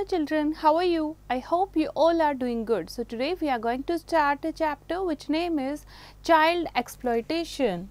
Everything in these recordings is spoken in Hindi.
children, how are you? I hope you all are doing good. So today we are going to start a chapter which name is child exploitation.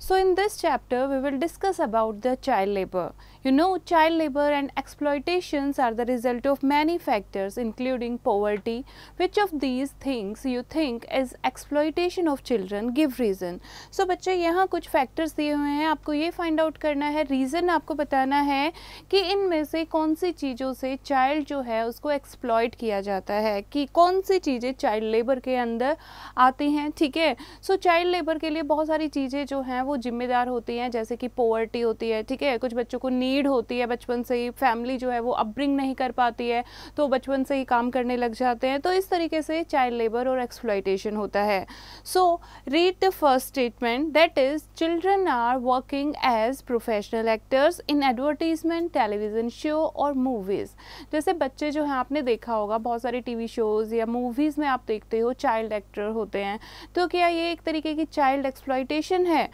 So in this chapter we will discuss about the child labor. You know, child labor and exploitations are the result of many factors including poverty. Which of these things you think is exploitation of children? Give reason. So बच्चे यहाँ कुछ factors दिए हुए हैं, आपको ये find out करना है, reason आपको बताना है कि इनमें से कौन सी चीज़ों से child जो है उसको exploit किया जाता है, कि कौन सी चीज़ें child labor के अंदर आती हैं, ठीक है। So child labor के लिए बहुत सारी चीज़ें जो हैं वो जिम्मेदार होती हैं, जैसे कि पॉवर्टी होती है, ठीक है, कुछ बच्चों को नीड होती है, बचपन से ही फैमिली जो है वो अपब्रिंग नहीं कर पाती है तो बचपन से ही काम करने लग जाते हैं, तो इस तरीके से चाइल्ड लेबर और एक्सप्लॉयटेशन होता है। So read the first statement, that is children are working as professional actors in advertisement, television show और मूवीज़। जैसे बच्चे जो हैं आपने देखा होगा बहुत सारे टीवी शोज़ या मूवीज़ में आप देखते हो चाइल्ड एक्टर होते हैं, तो क्या ये एक तरीके की चाइल्ड एक्सप्लॉयटेशन है?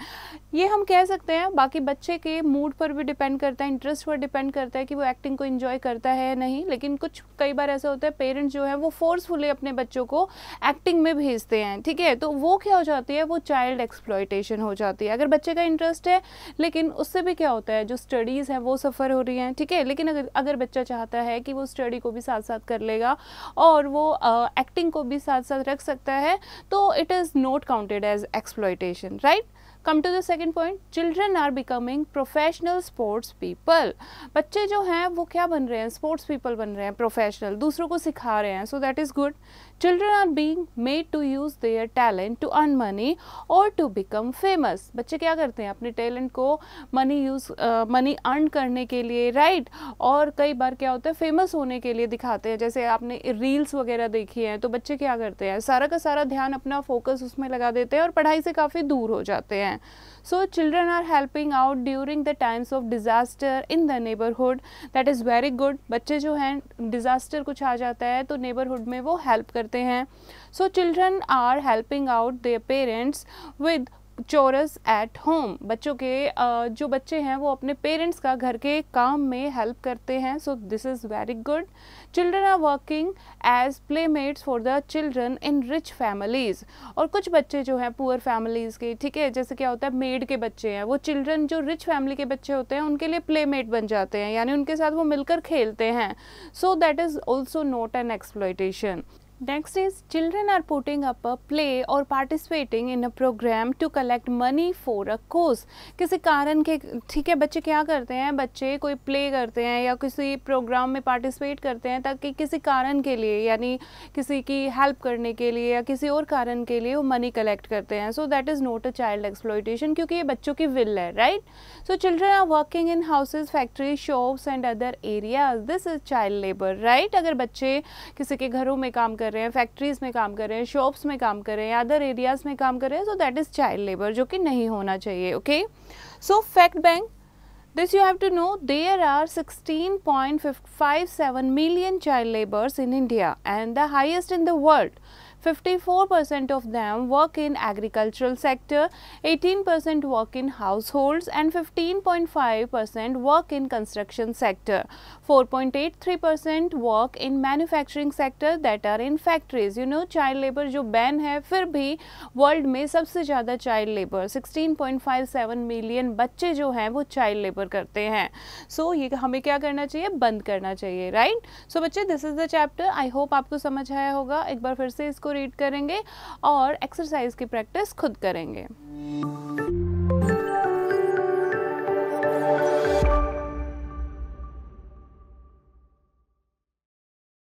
ये हम कह सकते हैं। बाकी बच्चे के मूड पर भी डिपेंड करता है, इंटरेस्ट पर डिपेंड करता है कि वो एक्टिंग को एंजॉय करता है या नहीं, लेकिन कुछ कई बार ऐसा होता है पेरेंट्स जो है वो फोर्सफुली अपने बच्चों को एक्टिंग में भेजते हैं, ठीक है, तो वो क्या हो जाती है, वो चाइल्ड एक्सप्लॉयटेशन हो जाती है। अगर बच्चे का इंटरेस्ट है लेकिन उससे भी क्या होता है, जो स्टडीज़ हैं वो सफ़र हो रही हैं, ठीक है, लेकिन अगर बच्चा चाहता है कि वो स्टडी को भी साथ साथ कर लेगा और वो एक्टिंग को भी साथ साथ रख सकता है, तो it is not counted as exploitation, right. Come to the second point, children are becoming professional sports people. बच्चे जो हैं वो क्या बन रहे हैं, स्पोर्ट्स पीपल बन रहे हैं, प्रोफेशनल, दूसरों को सिखा रहे हैं, so that is good. Children are being made to use their talent to earn money और टू बिकम फेमस। बच्चे क्या करते हैं, अपने टैलेंट को मनी अर्न करने के लिए, राइट, और कई बार क्या होता है फेमस होने के लिए दिखाते हैं। जैसे आपने रील्स वगैरह देखी हैं तो बच्चे क्या करते हैं, सारा का सारा ध्यान अपना फोकस उसमें लगा देते हैं और पढ़ाई से काफ़ी दूर हो जाते हैं। So children are helping out during the times of disaster in the neighborhood, that is very good। बच्चे जो हैं डिज़ास्टर कुछ आ जाता है तो नेबरहुड में वो हेल्प करते हैं। So children are helping out their parents with chores at home. बच्चों के जो बच्चे हैं वो अपने पेरेंट्स का घर के काम में हेल्प करते हैं, so this is very good. Children are working as playmates for the children in rich families. और कुछ बच्चे जो हैं पुअर फैमिलीज़ के, ठीक है, जैसे क्या होता है मेड के बच्चे हैं, वो चिल्ड्रन जो रिच फैमिली के बच्चे होते हैं उनके लिए प्लेमेट बन जाते हैं, यानी उनके साथ वो मिलकर खेलते हैं, so that is also not an exploitation. Next is children are putting up a play or participating in a program to collect money for a cause। किसी कारण के, ठीक है, बच्चे क्या करते हैं, बच्चे कोई प्ले करते हैं या किसी प्रोग्राम में पार्टिसिपेट करते हैं ताकि किसी कारण के लिए, यानी किसी की हेल्प करने के लिए या किसी और कारण के लिए वो मनी कलेक्ट करते हैं, so that is not a child exploitation, क्योंकि ये बच्चों की विल है, right. So children are working in houses, factory, shops and other areas, this is child labour, right. अगर बच्चे किसी के घरों में काम कर रहे हैं, फैक्ट्रीज में काम कर रहे हैं, शॉप्स में काम कर रहे हैं, अदर एरियाज में काम कर रहे हैं, so that is child labour, जो कि नहीं होना चाहिए, okay. So fact bank, this you have to know, there are 16.57 million child laborers in India and the highest in the world। 54% of them work in agricultural sector, 18% work in households and 15.5% work in construction sector, 4.83% work in manufacturing sector, that are in factories। you know, child labor जो बैन है फिर भी वर्ल्ड में सबसे ज़्यादा चाइल्ड लेबर 16.57 मिलियन बच्चे जो हैं वो चाइल्ड लेबर करते हैं। सो ये हमें क्या करना चाहिए, बंद करना चाहिए, राइट। सो बच्चे, this is the chapter, I hope आपको समझ आया होगा। एक बार फिर से इसको रीड करेंगे और एक्सरसाइज की प्रैक्टिस खुद करेंगे।